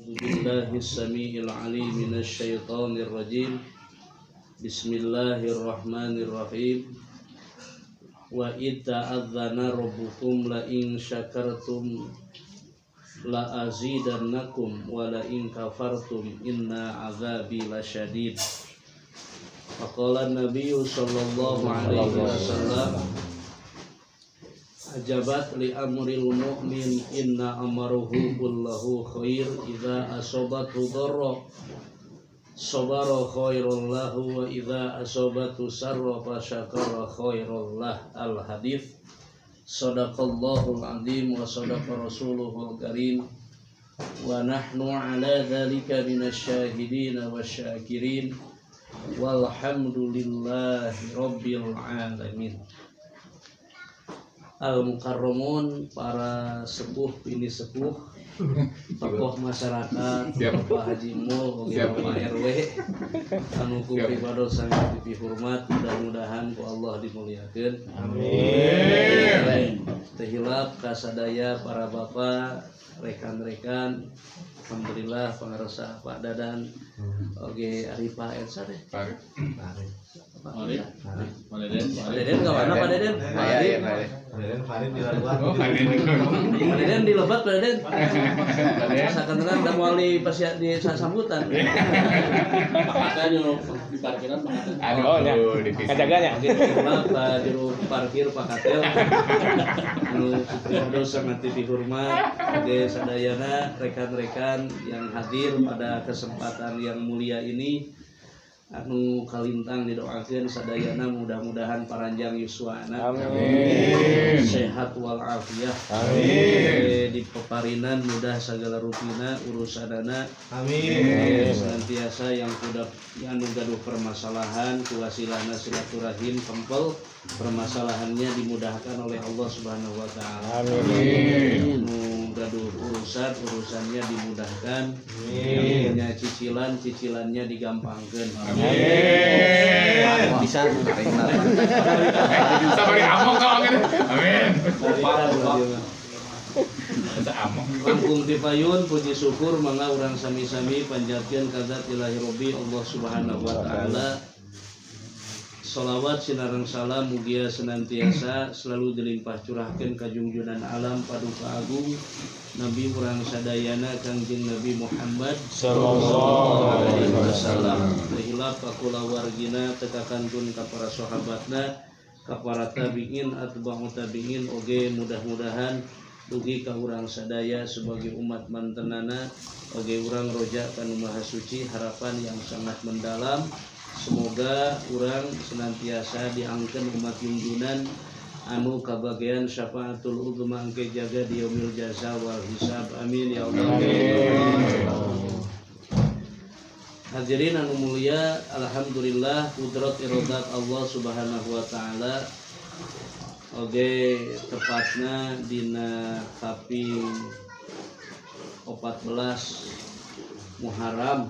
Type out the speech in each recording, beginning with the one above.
Bismillahis-sami'il 'alim minasyaitonir rajim. Bismillahirrahmanirrahim. Wa id ta'adzana rabbukum la in syakartum la azidannakum wa la in kafartum inna 'adzabi lasyadid. Faqala an-nabiyyu sallallahu alaihi wasallam, ajabat li amril mu'min inna amrahu kullahu khair idza asabathu dharra sabara khairul lahu wa idza asabathu sarra fasyakara khairul lah. Al hadits. Shadaqallahul azim wa shadaqa rasuluhul karim wa nahnu ala dzalika minasyahidin wasyakirin walhamdulillahi rabbil alamin. Al-Mukarramun, para sepuh ini sepuh, tokoh masyarakat, Bapak Haji Mul, Bapak RW, anu kupi pados sangat pipi hormat, mudah-mudahan ku Allah dimuliakeun. Amin. Tehilap kasadaya para bapak, rekan-rekan, alhamdulillah pangarsa Pak Dadan, oge ari Pak Elsa deh. Pak Deden kawan Pak Deden? Pak Deden Farid di luar. Pak Deden di lebat Pak Deden. Sakantenan da moali pas di sambutan. Pakata di parkiran pakata. Aduh, ngajaganya. Pak juru parkir Pak Katel. Anu kudu sangat dihormat oge sadayana rekan-rekan yang hadir pada kesempatan yang mulia ini. Anu kalintang didoakeun sadayana mudah-mudahan paranjang yuswana, amin, sehat wal afiah, amin, di peparinan mudah segala rupina urusanana, amin, senantiasa yang kuda anu gaduh permasalahan kuwasilana silaturahim kempel permasalahannya dimudahkan oleh Allah Subhanahu wa taala, amin, gaduh urusannya dimudahkan, amin, punya cicilannya digampangkan, amin. Bisa beri among kau kan? Amin. Langkung tipayun puji syukur mangga urang sami-sami panjatkeun ka zat ilahi rabbi Allah Subhanahu wa taala. Shalawat sinareng salam mugia senantiasa selalu dilimpah curahkeun ka junjungan alam paduka agung Nabi urang sadayana Kangjeng Nabi Muhammad sallallahu alaihi wasallam. Tehilap ka kulawargina tekakantun ka para sahabatna, ka para tabi'in atba'u tabi'in oge mudah-mudahan dugi ka urang sadaya sebagai umat mantenana oge urang roja kanu maha suci harapan yang sangat mendalam. Semoga urang senantiasa diangkeun umat junjunan anu kabagian syafaatul uzma engke jaga di yaumil jaza wal hisab, amin ya Allah. Hadirin anu mulia, alhamdulillah kudrat iradat Allah Subhanahu wa taala oge tepatna dina kaping 14 Muharram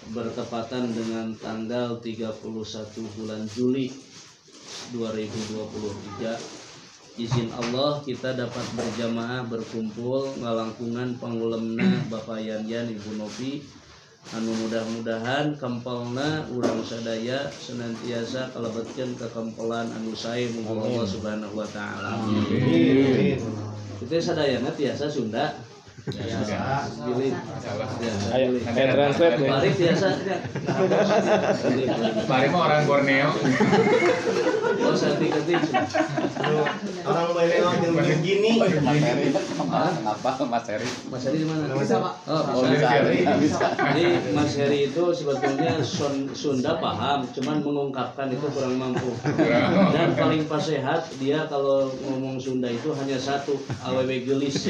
bertepatan dengan tanggal 31 bulan Juli 2023. Izin Allah kita dapat berjamaah berkumpul ngalangkungan pangulemna Bapak Yanyan Ibu Novi anu mudah-mudahan kempelna urang sadaya senantiasa kalebetkeun ka kempelan anu sae muga Allah Subhanahu wa taala. Amin. Kita sadayana tiasa Sunda. Biasa. Ayo translate nih. Paris biasa. Paris mah orang Borneo. Oh, santi-ketik. Orang Borneo jeung begini. Apa Mas Heri? Mas Heri di mana? Bisa, Pak. Oh, bisa. Jadi Mas Heri itu sebetulnya Sunda paham, cuman mengungkapkan itu kurang mampu. Dan paling pasehat dia kalau ngomong Sunda itu hanya satu, awewe geulis.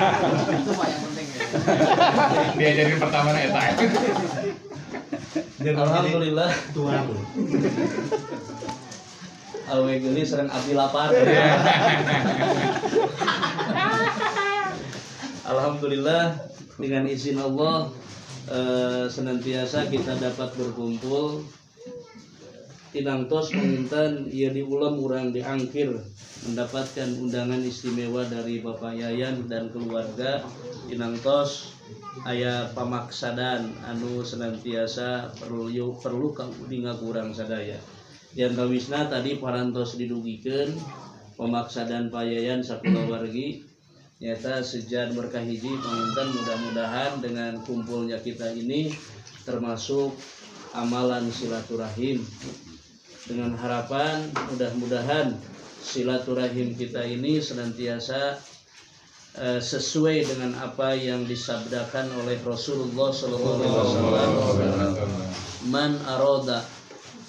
Itu Pak yang penting ya. Dia jadi pertama eta. Alhamdulillah. Tuan. Awewe geulis sareng abdi lapar. Alhamdulillah dengan izin Allah senantiasa kita dapat berkumpul tinangtos penginten ieu diulam urang diangkir mendapatkan undangan istimewa dari Bapak Yayan dan keluarga. Tinangtos aya pamaksadan anu senantiasa perlu ngagurang sadaya. Yang kawisna tadi parantos didugikeun pamaksadan Pak Yayan sakulawargi nyata sejan berkah hiji panginten mudah-mudahan dengan kumpulnya kita ini termasuk amalan silaturahim dengan harapan mudah-mudahan silaturahim kita ini senantiasa sesuai dengan apa yang disabdakan oleh Rasulullah SAW. Man aroda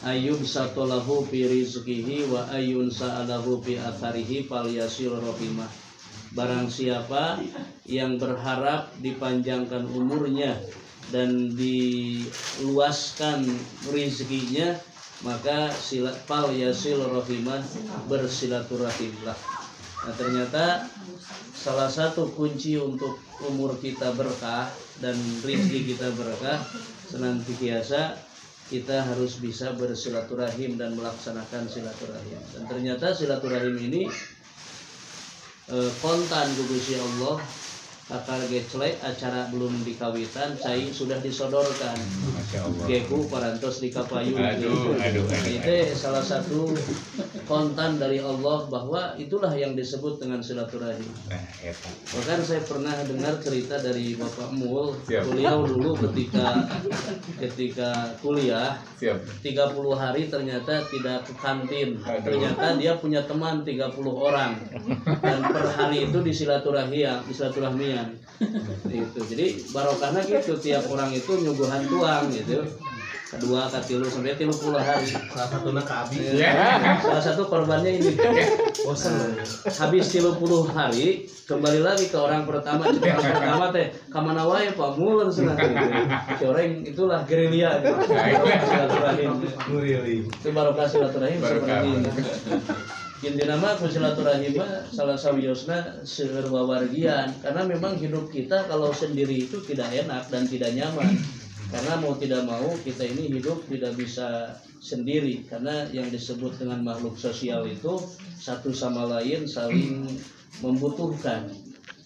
ayub satolahu fi rizqihi wa ayun sa'alahu fi atharihi falyasil rahimah. Barang siapa yang berharap dipanjangkan umurnya dan diluaskan rizkinya, maka falyasil rahimah, bersilaturahimlah. Nah, ternyata salah satu kunci untuk umur kita berkah dan rezeki kita berkah senantiasa kita harus bisa bersilaturahim dan melaksanakan silaturahim. Dan ternyata silaturahim ini kontan Gusti Allah kakak geclek acara belum dikawitan cai sudah disodorkan. Masya Allah. Geku parantos di kapayu. Aduh. Itu salah satu kontan dari Allah bahwa itulah yang disebut dengan silaturahim. Nah, eta. Bahkan saya pernah dengar cerita dari Bapak Mul, Siap. beliau dulu ketika kuliah Siap. 30 hari ternyata tidak ke kantin. Aduh. Ternyata dia punya teman 30 orang. Dan per hari itu disilaturahmian. Gitu. Jadi barokahnya gitu, tiap orang itu nyuguhan tuang gitu. Kedua, katilu sampai 30 hari. Salah satunya ke Abi. Salah satu korbannya ini. Bosan. Habis 30 hari kembali lagi ke orang pertama. Orang pertama teh kamana wae Pak Mul cenah gitu. Orang itulah gerilya gitu. Silaturahim. Ngurili. Itu barokah silaturahim Barokah. seperti ini. Intinya mah silaturahim salah sawiosna seueur wawargian, karena memang hidup kita kalau sendiri itu tidak enak dan tidak nyaman. Karena mau tidak mau kita ini hidup tidak bisa sendiri, karena yang disebut dengan makhluk sosial itu satu sama lain saling membutuhkan.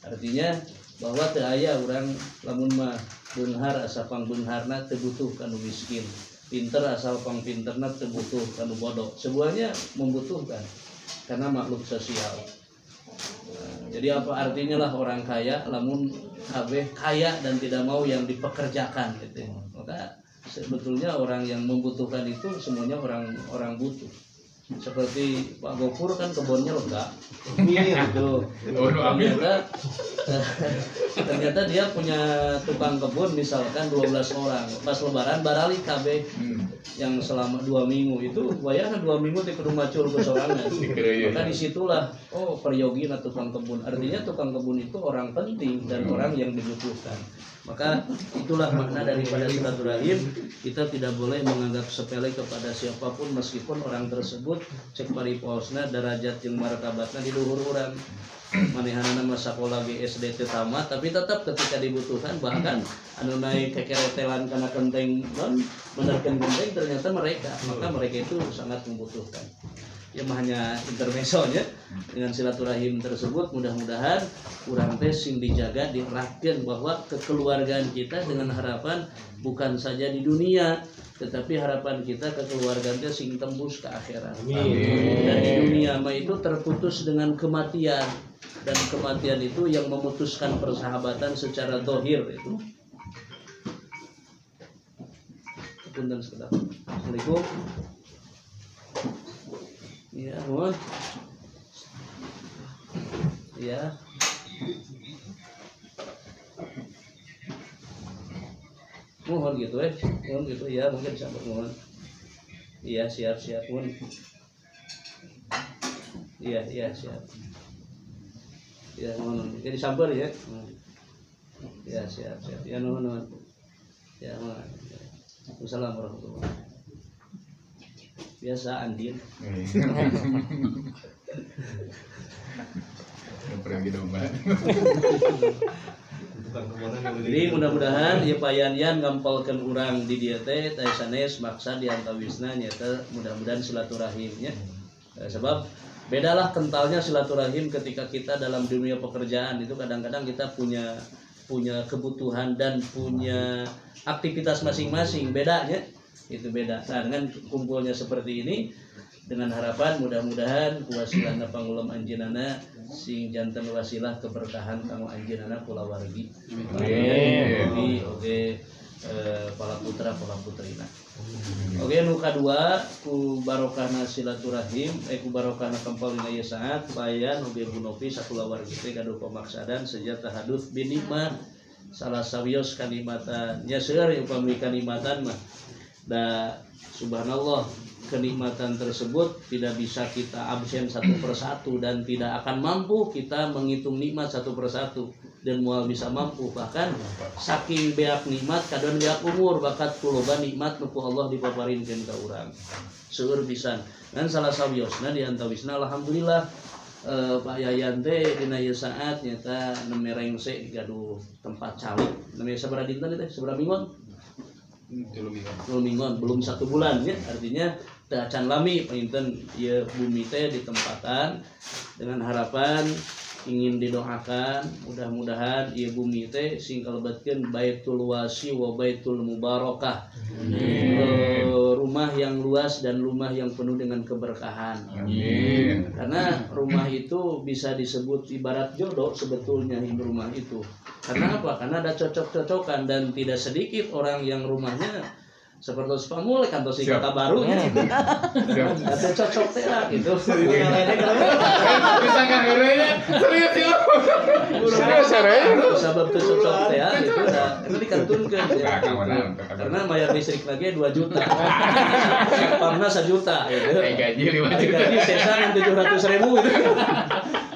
Artinya bahwa teu aya urang lamun mah beunghar asa pang beungharna teu butuh kanu miskin, pinter asal pang pinterna teu butuh kanu bodoh. Semuanya membutuhkan karena makhluk sosial. Jadi apa artinya lah orang kaya lamun kabeh kaya dan tidak mau yang dipekerjakan gitu. Maka sebetulnya orang yang membutuhkan itu semuanya orang butuh. Seperti Pak Gopur kan kebunnya lengkap. Iya gitu. Ternyata dia punya tukang kebun misalkan 12 orang. Pas lebaran barali kabeh yang selama 2 minggu itu bayangkan 2 minggu di rumah macul kesorangan. Maka disitulah peryogian tukang kebun. Artinya tukang kebun itu orang penting dan orang yang dibutuhkan. Maka itulah makna daripada silaturahim. Kita tidak boleh menganggap sepele kepada siapapun meskipun orang tersebut cek pariposna derajat yang martabatna di luhur urang. Manehanana masa sekolah SD teu tamat tapi tetap ketika dibutuhkan bahkan anu naik kekeretelan karena genteng non menerken genteng ternyata mereka, maka mereka itu sangat membutuhkan. Ya hanya intermezzonya dengan silaturahim tersebut mudah-mudahan urang teh sing dijaga dirahkeun bahwa kekeluargaan kita dengan harapan bukan saja di dunia tetapi harapan kita kekeluargaan teh sing tembus ke akhirat. Amin. Dan di dunia mah itu terputus dengan kematian dan kematian itu yang memutuskan persahabatan secara zahir itu. Punten sekedap. Assalamualaikum. Ya, mohon. Ya. Mohon gitu mohon gitu ya, mungkin sabar mohon. Iya, siap mohon. Iya, siap. Ya, mohon. Jadi sabar ya. Ya, siap. Ya, mohon. Ya, mohon. Assalamualaikum warahmatullahi wabarakatuh. Biasa Andin. Pergi domba. tukang kebonan yang Jadi mudah-mudahan ya payan-yan ngampalkeun urang di dieu teh sanes maksa di antawisna nyata mudah-mudahan silaturahimnya. Sebab bedalah kentalnya silaturahim ketika kita dalam dunia pekerjaan itu kadang-kadang kita punya kebutuhan dan punya aktivitas masing-masing, bedanya itu beda. Nah, dengan kumpulnya seperti ini dengan harapan mudah-mudahan wasilahna pangulam anjeunana sing janten wasilah keberkahan kanggo anjeunana kulawargi. Amin. Oke, para putra para putrina. Oke, nu kadua ku barokahna silaturahim, ku barokahna kampalina ieu saat payan oge bunopi sakulawargi teh gaduh pamaksadan seja tahaduf binikmah salah sawios kanikmatan nya seueur upami kanikmatan mah da subhanallah kenikmatan tersebut tidak bisa kita absen satu persatu dan tidak akan mampu kita menghitung nikmat satu persatu dan mual bisa mampu bahkan saking beak nikmat kadon beak umur bakat kuloba nikmat nuku Allah dipaparinkeun ka urang seueur pisan dan salah sawiosna di antawisna alhamdulillah Pak Yayan teh dina ieu saat nyata nemerengse gaduh tempat calik namanya sabaraha dinten teh sabaraha minggon 3 minggon belum 1 bulan ya artinya teu acan lami painten ieu bumi teh ditempatan dengan harapan ingin didoakan mudah-mudahan ieu bumi teh sing kalebetkeun baitul wasi wa baitul mubarakah. Rumah yang luas dan rumah yang penuh dengan keberkahan. Amin. Karena rumah itu bisa disebut ibarat jodoh sebetulnya rumah itu. Karena apa? Karena ada cocok-cocokan dan tidak sedikit orang yang rumahnya seperti Spamul kantor si kota baru gitu. Ada cocok teh lah gitu. Bisa kan gerenya serius ya. Serius sebab teu cocok teh gitu da itu dikantunkeun ya. Karena bayar listrik lagi 2 juta. Pamna 1 juta gitu. Gaji 5 juta. Gaji sesan 700.000 gitu.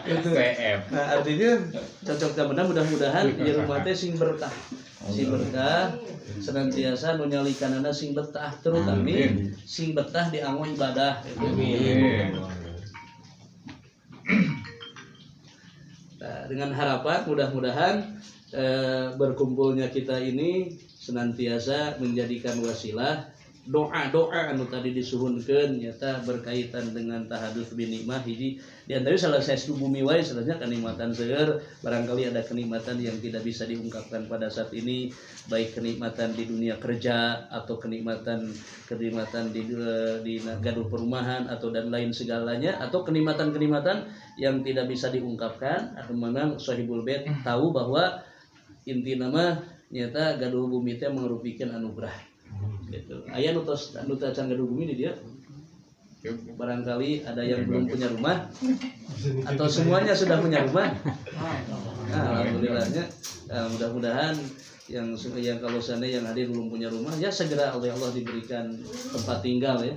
Itu. CF. Nah, artinya cocok dan mudah-mudahan di rumah teh sing berkah. Sing berkah senantiasa nu nyalikanana sing betah terutama sing betah di anggo ibadah. Amin. Nah, dengan harapan mudah-mudahan berkumpulnya kita ini senantiasa menjadikan wasilah doa-doa anu tadi disuhunkeun nyata berkaitan dengan tahaduf binikmah hiji di antara salah satu bumi wae sebenarnya kenikmatan seueur barangkali ada kenikmatan yang tidak bisa diungkapkan pada saat ini baik kenikmatan di dunia kerja atau kenikmatan di gaduh perumahan atau dan lain segalanya atau kenikmatan-kenikmatan yang tidak bisa diungkapkan atau memang sahibul bait tahu bahwa inti nama nyata gaduh bumi teh mangrupikan anugerah gitu. Aya nu can gaduh bumi di dia. Barangkali ada yang belum punya rumah atau semuanya sudah punya rumah. Nah, alhamdulillahnya mudah-mudahan yang kalau sana yang hadir belum punya rumah ya segera oleh Allah diberikan tempat tinggal ya.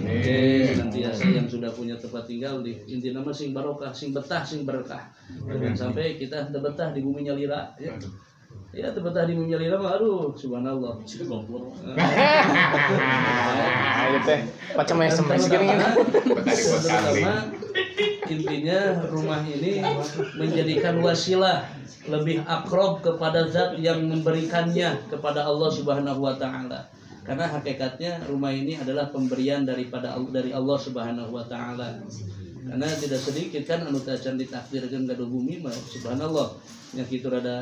Oke, senantiasa yang sudah punya tempat tinggal di inti nama sing barokah, sing betah, sing berkah. Jangan sampai kita betah di bumi nyalira ya. Ya betah di bumi nyalira mah aduh subhanallah. Ayo teh, macam SMS gini kan. Intinya rumah ini menjadikan wasilah lebih akrab kepada zat yang memberikannya kepada Allah Subhanahu wa taala. Karena hakikatnya rumah ini adalah pemberian dari Allah Subhanahu wa taala. Karena tidak sedikit kan anu tacan ditakdirkeun gaduh bumi mah subhanallah. Nya kitu rada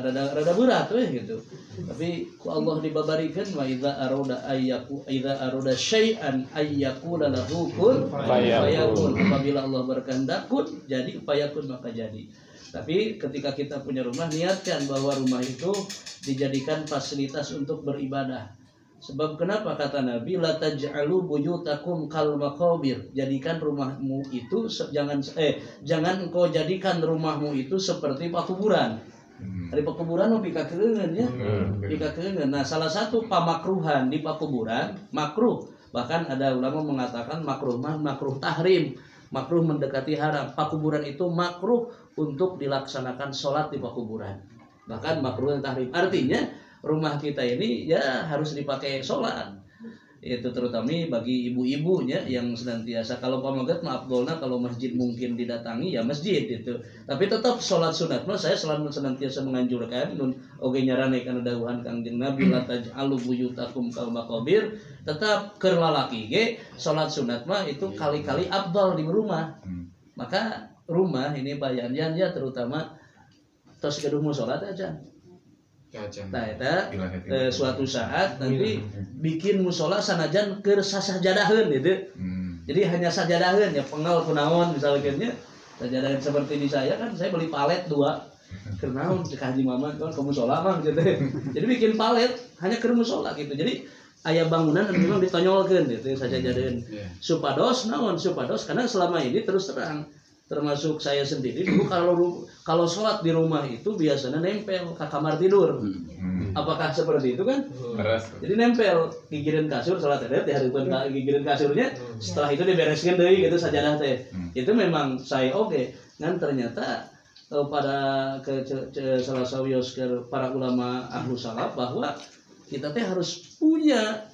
berat we gitu. Tapi ku Allah dibabarikeun wa idza arada syai'an ayyakula lahu kun fayakun. Apabila Allah berkehendak kun jadi fayakun maka jadi. Tapi ketika kita punya rumah niatkan bahwa rumah itu dijadikan fasilitas untuk beribadah. Sebab kenapa kata Nabi la taj'alu buyutakum kal maqabir. Jadikan rumahmu itu jangan engkau jadikan rumahmu itu seperti pakuburan. Dari pakuburan mau pikakeungeun ya. Pikakeungeun. Nah, salah satu pamakruhan di pakuburan makruh. Bahkan ada ulama mengatakan makruh tahrim. Makruh mendekati haram. Pakuburan itu makruh untuk dilaksanakan sholat di pakuburan. Bahkan makruh tahrim. Artinya rumah kita ini ya harus dipakai sholat. Itu terutama bagi ibu-ibunya yang senantiasa kalau pamagat maaf golna kalau masjid mungkin didatangi ya masjid itu. Tapi tetap sholat sunat mah saya selalu senantiasa menganjurkan nun oge nyarane kana dawuhan Kangjeng Nabi la taj'alu buyutakum kal maqabir, tetap keur lalaki ge sholat sunat mah itu kali-kali afdal di rumah. Maka rumah ini bayan ya terutama tos gedung musola aja. Nah, eta suatu saat nanti bikin musola sanajan keur sasajadaheun gitu. Jadi hanya sajadaheun ya pengal kunaon misalnya sajadaheun seperti di saya kan saya beli palet 2 keur naon cek Haji Maman kan ke musola mah gitu. Jadi bikin palet hanya keur musola gitu. Jadi aya bangunan anu memang ditonyolkeun gitu sajadaheun. Supados naon supados karena selama ini terus terang termasuk saya sendiri dulu kalau sholat di rumah itu biasanya nempel ke kamar tidur. Apakah seperti itu kan? Jadi nempel gigireun kasur sholat di hareupeun gigireun kasurnya, setelah itu dibereskeun deui gitu sajadah teh. Itu memang saya oke. Kan ternyata pada salah sawios ke para ulama ahlus salaf bahwa kita teh harus punya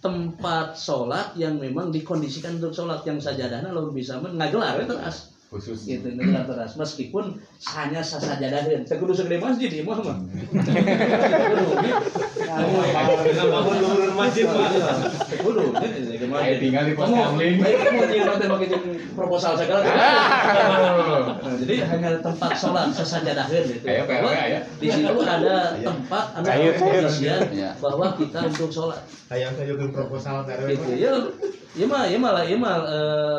tempat sholat yang memang dikondisikan untuk sholat yang sajadahnya lalu bisa ngagelar teras khusus gitu ngagelar teras meskipun hanya sasajadaheun teu kudu segede masjid ieu mah bangun luhur masjid mah kudu tinggal di pos kamling proposal segala jadi hanya tempat sholat sasajadaheun gitu di situ ada tempat ada kondisian bahwa kita untuk sholat hayang ngajukeun proposal teh gitu ya mah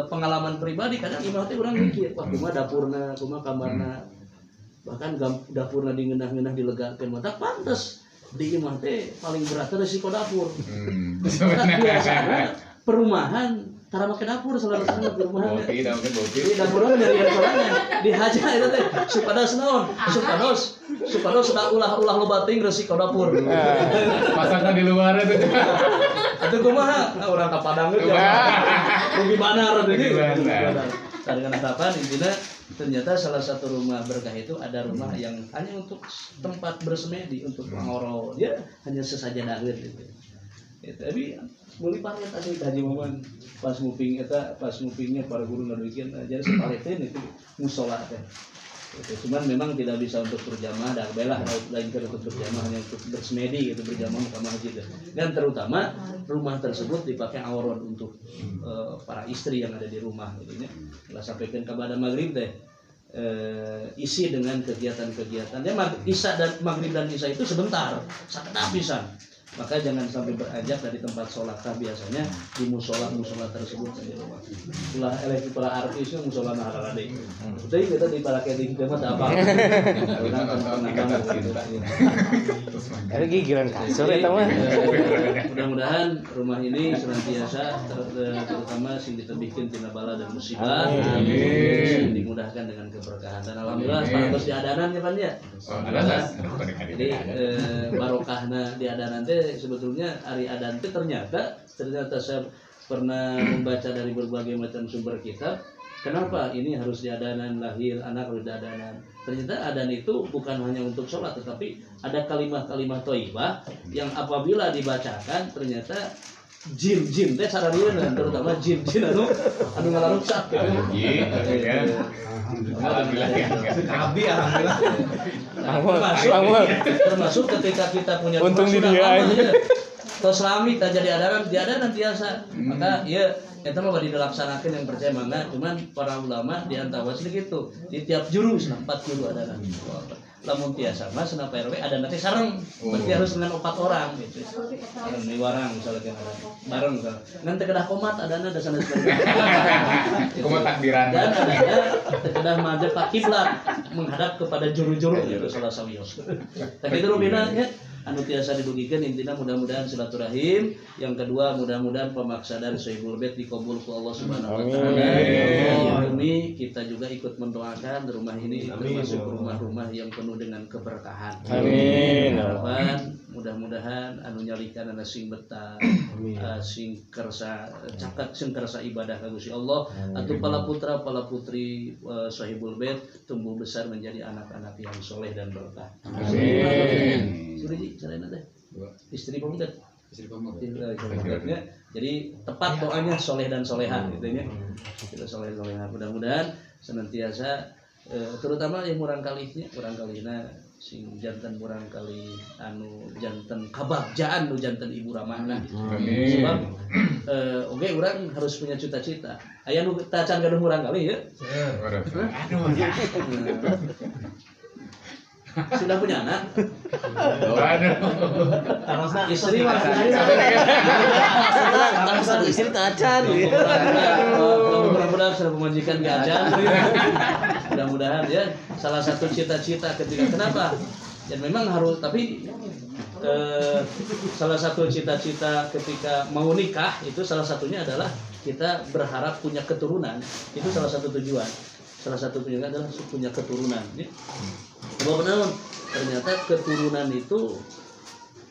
pengalaman pribadi kadang imah teh urang mikir wah kumaha dapurna kumaha kamarna bahkan dapurna dingeunah-ngeunah dilegakeun mah tak pantes di imah teh paling berat resiko dapur biasanya perumahan tara make dapur selalu sangat di rumahnya di dapurnya dari restorannya dihaja itu teh supados naon supados sudah ulah lobating resiko dapur pasangkan di luar itu itu kumaha urang ka Padang teh rugi banar tadi dengan harapan intinya ternyata salah satu rumah berkah itu ada rumah yang hanya untuk tempat bersemedi untuk ngoro dia hanya sesajadaheun gitu. Tapi meuli paret asli Haji Maman pas ngupingnya para guru ngaduikeun jadi separeteun itu musola teh. Cuman memang tidak bisa untuk berjamaah dan belah lain untuk berjamaah hanya untuk bersemedi gitu berjamaah ke masjid. Dan terutama rumah tersebut dipakai auron untuk para istri yang ada di rumah gitu nya. Lah sampaikan kepada maghrib deh isi dengan kegiatan-kegiatannya isya dan maghrib dan isya itu sebentar sakedap pisan. Maka jangan sampai beranjak dari tempat sholatkah biasanya di musola tersebut saja rumah. Itulah elektronik artis itu musola nahalala deh. Jadi kita di para keding kita mah apa? Ada gigiran kasur eta mah. Mudah-mudahan rumah ini senantiasa terutama sing ditebihkeun tina bala dan musibah. Dimudahkan dengan keberkahan dan alhamdulillah parantos di adanan ya Pan ya. Jadi barokahna di adanan teh sebetulnya Ari Adan itu ternyata saya pernah membaca dari berbagai macam sumber kitab kenapa ini harus diadanan lahir anak harus diadanan ternyata adan itu bukan hanya untuk sholat tetapi ada kalimat-kalimat thayyibah yang apabila dibacakan ternyata jin teh sararieun terutama jin anu ngalaruksak alhamdulillah termasuk ketika kita punya untung di dia terus lami tak jadi adanan biasa maka ya eta mah bari dilaksanakeun yang percaya mangga cuman para ulama di antara gitu di tiap jurus 4 juru adanan lamun tiasa mah cenah RW ada nanti sareng berarti harus dengan 4 orang gitu ini warang misalnya bareng nanti kedah komat adana da sanes komat takbiran dan adanya kedah madhep ka kiblat menghadap kepada juru-juru itu salah sawios tapi itu rubinanya anu tiasa didugikeun intina mudah-mudahan silaturahim yang kedua mudah-mudahan pemaksa dari Sohibul Bait dikabul ku Allah Subhanahu wa taala ini kita juga ikut mendoakan rumah ini termasuk rumah-rumah yang penuh dengan keberkahan amin mudah-mudahan anu nyalikan ana sing betah sing kersa caket sing kersa ibadah ka Gusti Allah atuh pala putra pala putri Sohibul Bait tumbuh besar menjadi anak-anak yang soleh dan berkah amin. Suri carana teh istri pemuda Jadi tepat doanya soleh dan soleha gitu ya. Kita soleh soleha. Mudah-mudahan senantiasa terutama yang murang kalihna sing janten murang kali anu janten kabagjaan nu janten ibu ramahna. Sebab oke urang harus punya cita-cita. Aya nu tacan gaduh murang kali ya. Aduh, ya. Sudah punya anak? Aduh. Istri mah Satu istri tacan. mudah-mudahan sudah pemajikan ke ajan. Mudah-mudahan ya salah satu cita-cita ketika kenapa? Dan memang harus tapi salah satu cita-cita ketika mau nikah itu salah satunya adalah kita berharap punya keturunan. Itu salah satu tujuan. Salah satu tujuan adalah punya keturunan. Benar, ternyata keturunan itu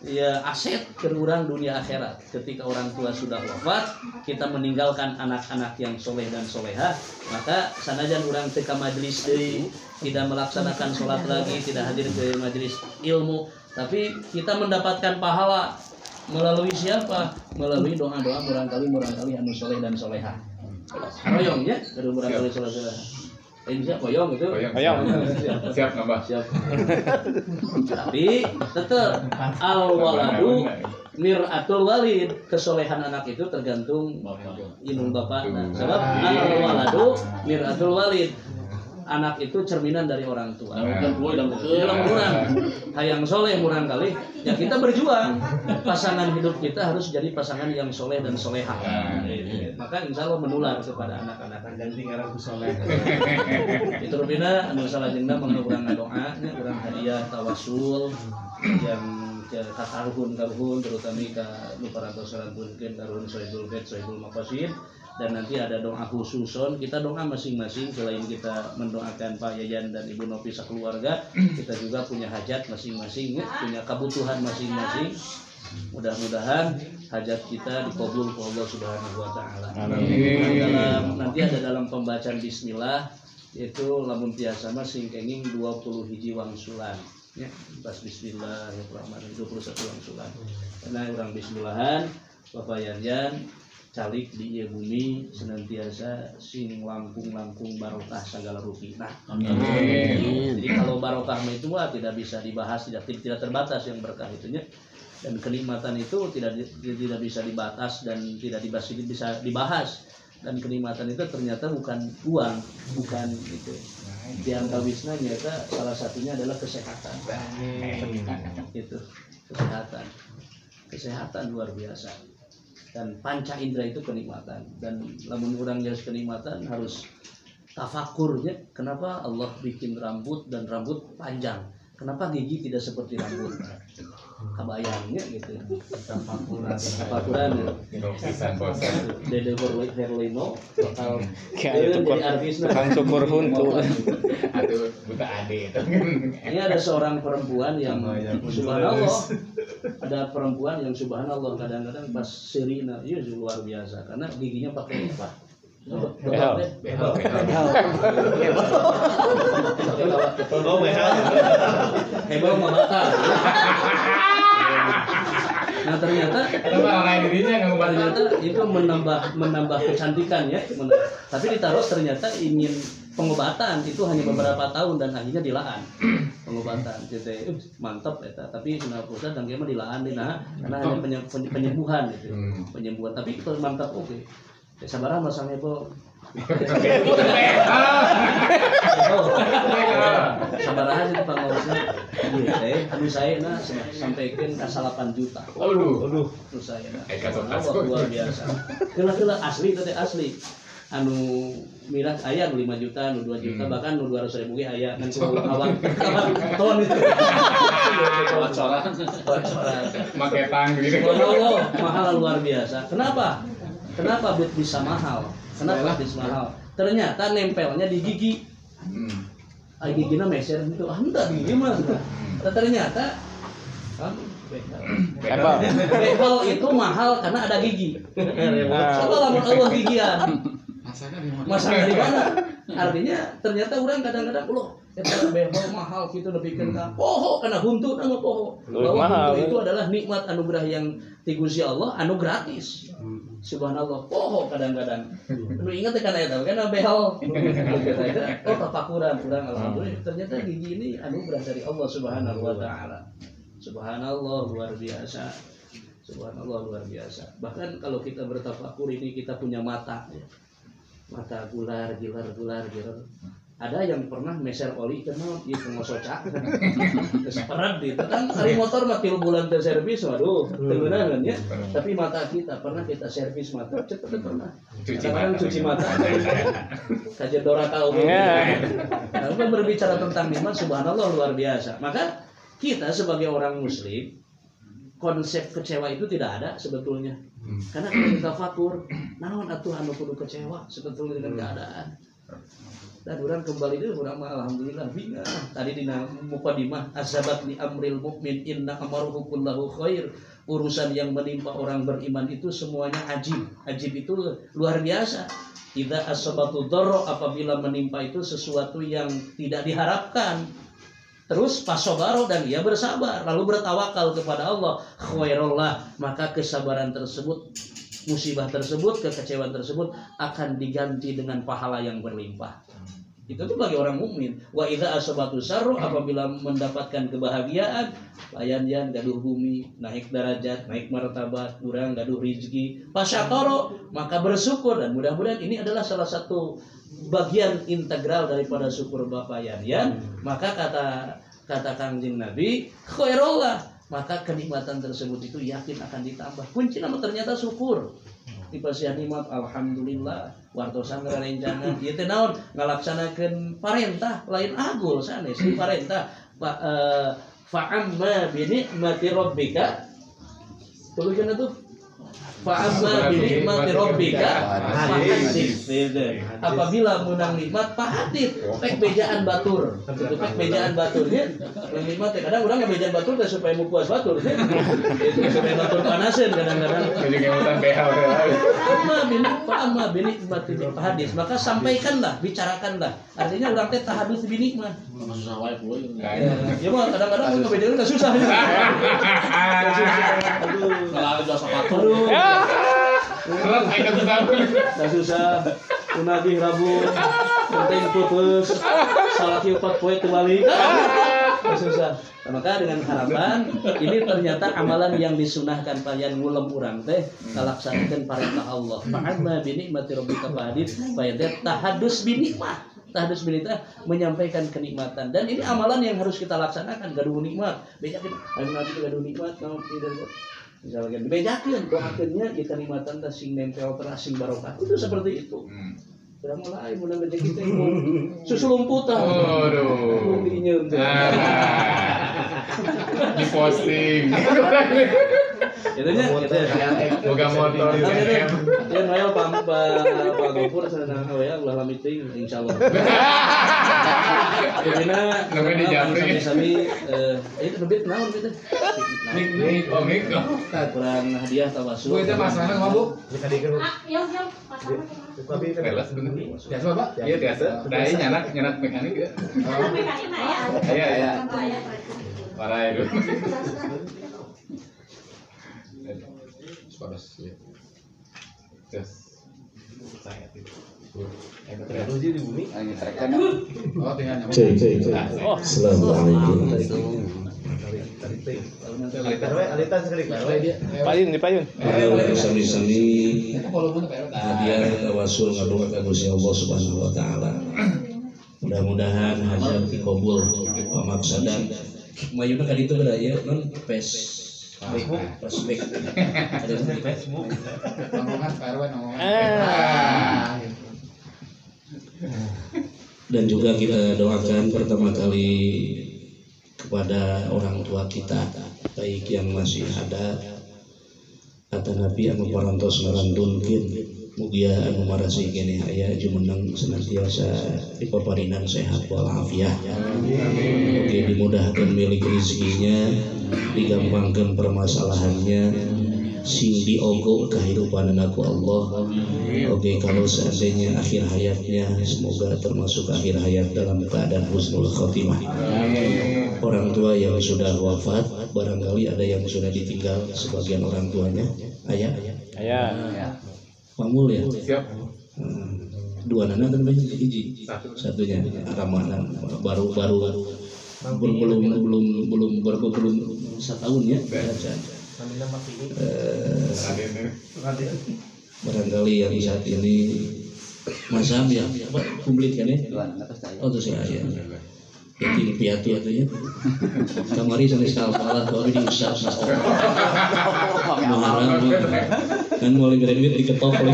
ya aset kerurang dunia akhirat. Ketika orang tua sudah wafat, kita meninggalkan anak-anak yang soleh dan soleha, maka sanajan orang teka majelis deui, tidak melaksanakan sholat lagi, tidak hadir ke majelis ilmu, tapi kita mendapatkan pahala melalui siapa? Melalui doa-doa murangkali anu soleh dan soleha. Royongnya dari murangkali soleh soleha. Ini siap boyong itu. Boyong. Siap nambah. Siap. Tapi tetap al waladu mir'atul walid, kesolehan anak itu tergantung indung bapakna. Sebab al waladu mir'atul walid. Anak itu cerminan dari orang tua. Dalam kurang hayang soleh murang kali ya kita berjuang. Pasangan hidup kita harus jadi pasangan yang soleh dan soleha. Maka insya Allah menular kepada anak-anak. Ganti ngarang soleh. Itu rupina anu salajengna mangga urang ngadoa nya urang hadiah tawasul yang karuhun terutama ka nu parantos sarantunkeun karuhun Sohibul Bait Sohibul Maqasid. Dan nanti ada doa khususon, kita doa masing-masing selain kita mendoakan Pak Yayan dan Ibu Novi sekeluarga, kita juga punya hajat masing-masing, ya, punya kebutuhan masing-masing. Mudah-mudahan hajat kita dikabul oleh Allah Subhanahu wa taala. Nanti ada dalam pembacaan bismillah yaitu lamun tiasa mah sing kenging 20 hiji wangsulan. Ya, pas bismillahirrahmanirrahim 21 wangsulan. Karena orang bismillahan Bapak Yayan calik di ieu bumi senantiasa sing langkung-langkung barokah segala rupiah. Jadi kalau barokah itu tidak bisa dibahas, tidak terbatas yang berkah itunya. Dan kenikmatan itu tidak bisa dibatas dan tidak bisa dibahas. Dan kenikmatan itu ternyata bukan uang, bukan itu. Di antawisna nyata salah satunya adalah kesehatan. Itu kesehatan. Kesehatan luar biasa. Dan panca indera itu kenikmatan, dan lamun urang jelas kenikmatan harus tafakurnya. Kenapa Allah bikin rambut dan rambut panjang? Kenapa gigi tidak seperti rambut? Kabayangnya gitu. Tafakuran. Dede Herlino total jadi artis tukang syukur huntu. Aduh, buta ade itu. Ini ada seorang perempuan yang subhanallah. Ada perempuan yang subhanallah kadang-kadang pas serina, iya luar biasa karena giginya pakai apa? Hebel mabata. Nah ternyata itu menambah kecantikan ya. Tapi ditaruh ternyata ingin pengobatan itu hanya beberapa tahun dan akhirnya dilaan pengobatan. Gitu, mantap ya. Tapi kenapa pusat dan kemana dilaan karena hanya penyembuhan gitu. Penyembuhan tapi itu mantap oke. Sabarah masangnya po. Sabarah aja pangosna. Anu saya sampaikan ka 8 juta. Aduh. Terus saya luar biasa. Kela asli teh asli. Anu miras aya 5 juta, anu 2 juta, bahkan anu 200.000 ge aya ngan awak ton itu. Coran. Maketan gitu. Oh, mahal luar biasa. Kenapa bisa mahal? Kenapa bisa mahal? Ternyata nempelnya di gigi. Giginya meser gitu. Enggak gigi mah. Ternyata behel itu mahal karena ada gigi. Coba lamun Allah gigian. Masanya di mana? Artinya ternyata orang kadang-kadang loh Eta behol mahal kitu nepikeun ka poho kana huntu nama poho. Bahwa Mahal, huntu itu adalah nikmat anugerah yang ti Gusti Allah anu gratis. Subhanallah, poho kadang-kadang. Lu ingat kan eta kana behol. Oh tafakuran kurang alhamdulillah ternyata gigi ini anugerah dari Allah Subhanahu wa taala. Subhanallah luar biasa. Subhanallah luar biasa. Bahkan kalau kita bertafakur ini kita punya mata ya. Mata gilar. Ada yang pernah meser oli kenal di pengosoca. Terus itu kan hari motor mah 3 bulan teh servis waduh, teueunan ya. Tapi mata kita pernah kita servis mata cepet pernah. Cuci mata. Kajian Dora tahu. Nah, berbicara tentang nikmat subhanallah luar biasa. Maka kita sebagai orang muslim konsep kecewa itu tidak ada sebetulnya. Karena kalau kita fakur, naon atuh anu kudu kecewa sebetulnya dengan keadaan. Dan orang kembali dulu orang alhamdulillah bingung. Tadi di mukadimah azabat li amril mukmin inna amaruhu kullahu khair. Urusan yang menimpa orang beriman itu semuanya ajib. Ajib itu luar biasa. Idza asabatu dharra apabila menimpa itu sesuatu yang tidak diharapkan. Terus pasobaro dan ia bersabar lalu bertawakal kepada Allah khairullah maka kesabaran tersebut musibah tersebut kekecewaan tersebut akan diganti dengan pahala yang berlimpah. Itu tuh bagi orang mukmin. Wa idza asabatu sarru apabila mendapatkan kebahagiaan layan gaduh bumi naik derajat naik martabat urang gaduh rezeki pasyakoro maka bersyukur dan mudah-mudahan ini adalah salah satu bagian integral daripada syukur Bapak Yan. Maka kata Kangjeng Nabi khairullah maka kenikmatan tersebut itu yakin akan ditambah. Kunci nama ternyata syukur. Dipasihan nikmat alhamdulillah wartosan ngarencana ieu teh naon ngalaksanakeun parentah lain agul sanes di parentah fa'amma bi ni'mati rabbika tuliskeun atuh fa'amma bi ni'mati rabbika apabila menang nikmat fahadits pek bejaan batur pek bejaan baturnya nikmat kadang urang ngabejaan batur teh supaya mu puas batur teh supaya batur panaseun kadang-kadang jadi kemutan behal fa'amma bi ni'mati fahadits maka sampaikanlah bicarakanlah artinya urang teh tahadus bi nikmat susah wae poe ya mah kadang-kadang mun ngabejaan teh susah aduh ngalahin dosa batur Kelas aing susah unagih Rabu penting putus salah 4 poe teu balik susah. Maka dengan harapan ini ternyata amalan yang disunahkan kalian ngulem urang teh kalaksanakeun perintah Allah. Fa'amma bi ni'mati rabbika fahadits fayadat tahadus bi nikmat. Tahadus bi nikmat menyampaikan kenikmatan dan ini amalan yang harus kita laksanakan gaduh nikmat. Bejakeun anu nabi gaduh nikmat naon misalkan dibejakeun doakeunnya ieu kenikmatan teh sing nempel terus sing barokah. Itu seperti itu. Udah mulai rezeki teh susu lumputan. Aduh. Dinyeum teh. Di posting. Itunya gitu ya. Boga motor di CM. Ya noel Pak Gopur sana ya ulah meeting insyaallah. Dina Nunggu di Japri. Sami itu nebit naon gitu. Mik. Kurang hadiah tawasul. Bu itu masalah sama Bu. Bisa dikira. Yang masalah. Kelas bener. Biasa Pak? Iya biasa. Dai nyanak mekanik ya. Iya. Parah itu. Panas ya. Terus saya itu. Terus di bumi. Oh tinggal nyampe. Assalamualaikum. Payun. Sami-sami hadiah tawasul ngadonga ka Gusti Allah Subhanahu wa taala. Mudah-mudahan hajat dikabul pamaksadan. Mayuna ka ditu beda ya non Facebook. Ada di Facebook. Ngomongan Pak RW ngomongan. Dan juga kita doakan pertama kali kepada orang tua kita baik yang masih ada atau nabi anu parantos ngarandunkeun mugia anu marasi kene aya jumeneng senantiasa dipaparinan sehat walafiat. Mugi dimudahkan milik rezekinya, digampangkan permasalahannya, sing diogo kehidupan ku Allah. Oke, kalau seandainya akhir hayatnya semoga termasuk akhir hayat dalam keadaan husnul khotimah. Orang tua yang sudah wafat barangkali ada yang sudah ditinggal sebagian orang tuanya. Ayah. Pamul ya. Siap. Dua nana kan hiji. Satunya Ramadan baru belum setahun ya. Barangkali yang saat ini Masam ya kumplit kan ya? Oh itu saya ya. Jadi piatu atunya. Kamari sampai sekali kalah baru diusap Muharram kan mulai graduate diketok oleh.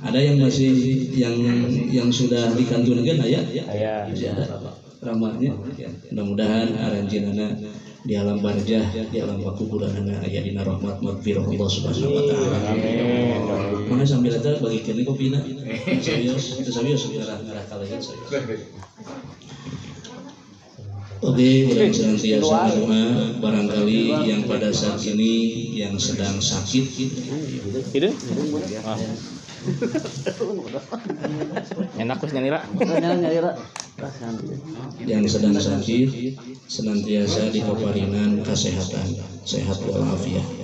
Ada yang masih yang sudah dikantunkan ayah ramahnya. Mudah-mudahan aranjeunana di alam barzah, di alam kuburan aya dina rahmat magfirah Allah Subhanahu wa taala. Mana sambil eta bagikeun kopina. Serius ngarah kalian serius. Oke, mudah senantiasa doa barangkali yang pada saat ini yang sedang sakit gitu. Enak wis nyalira. Yang sedang sakit senantiasa dipaparinan kesehatan, sehat walafiat.